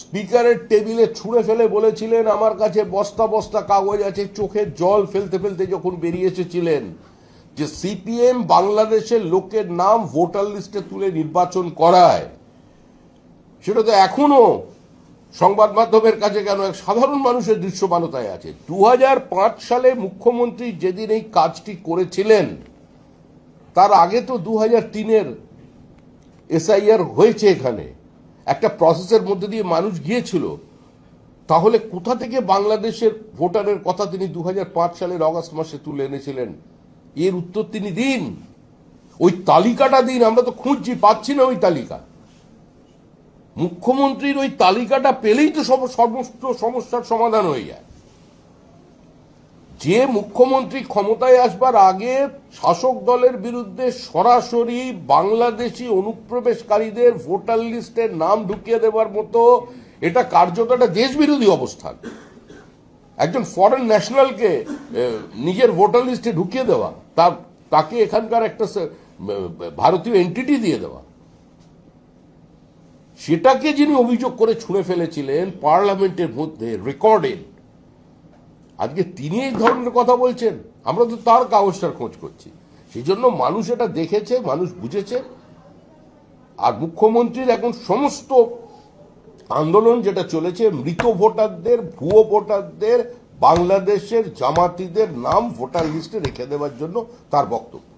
স্পিকারের টেবিলে ছুঁড়ে ফেলে বলেছিলেন আমার কাছে বস্তা বস্তা কাগজ আছে, চোখের জল ফেলতে ফেলতে যখন বেরিয়ে এসেছিলেন যে সিপিএম বাংলাদেশের লোকের নাম ভোটার লিস্টে তুলে নির্বাচন করায়, সেটা তো এখনো সংবাদ মাধ্যমের কাছে কেন এক সাধারণ মানুষের দৃশ্যমানতায় আছে। 2005 সালে মুখ্যমন্ত্রী যেদিন এই কাজটি করেছিলেন তার আগে তো 2003-এর এসআইআর হয়েছে, এখানে একটা প্রসেসের মধ্যে দিয়ে মানুষ গিয়েছিল। তাহলে কোথা থেকে বাংলাদেশের ভোটারের কথা তিনি 2005 সালের অগাস্ট মাসে তুলে এনেছিলেন? এর উত্তর তিনি দিন, ওই তালিকাটা দিন। আমরা তো খুঁজছি, পাচ্ছি না ওই তালিকা। মুখ্যমন্ত্রীর ওই তালিকাটা পেলেই তো সমস্ত সমস্যার সমাধান হয়ে যায়। যে মুখ্যমন্ত্রী ক্ষমতায় আসবার আগে শাসক দলের বিরুদ্ধে সরাসরি বাংলাদেশি অনুপ্রবেশকারীদের ভোটার লিস্টের নাম ঢুকিয়ে দেওয়ার মতো, এটা কার্যত একটা দেশবিরোধী অবস্থান। একজন ফরেন ন্যাশনালকে নিজের ভোটার লিস্টে ঢুকিয়ে দেওয়া, তাকে এখানকার একটা ভারতীয় এন্টিটি দিয়ে দেওয়া, সেটাকে যিনি অভিযোগ করে ছুঁড়ে ফেলেছিলেন পার্লামেন্টের মধ্যে রেকর্ডেড, আজকে তিনি এই ধরনের কথা বলছেন। আমরা তো তার কাগজটার খোঁজ করছি। সেই জন্য মানুষ এটা দেখেছে, মানুষ বুঝেছে। আর মুখ্যমন্ত্রীর এখন সমস্ত আন্দোলন যেটা চলেছে, মৃত ভোটারদের, ভুয়ো ভোটারদের, বাংলাদেশের জামাতিদের নাম ভোটার লিস্টে রেখে দেওয়ার জন্য তার বক্তব্য।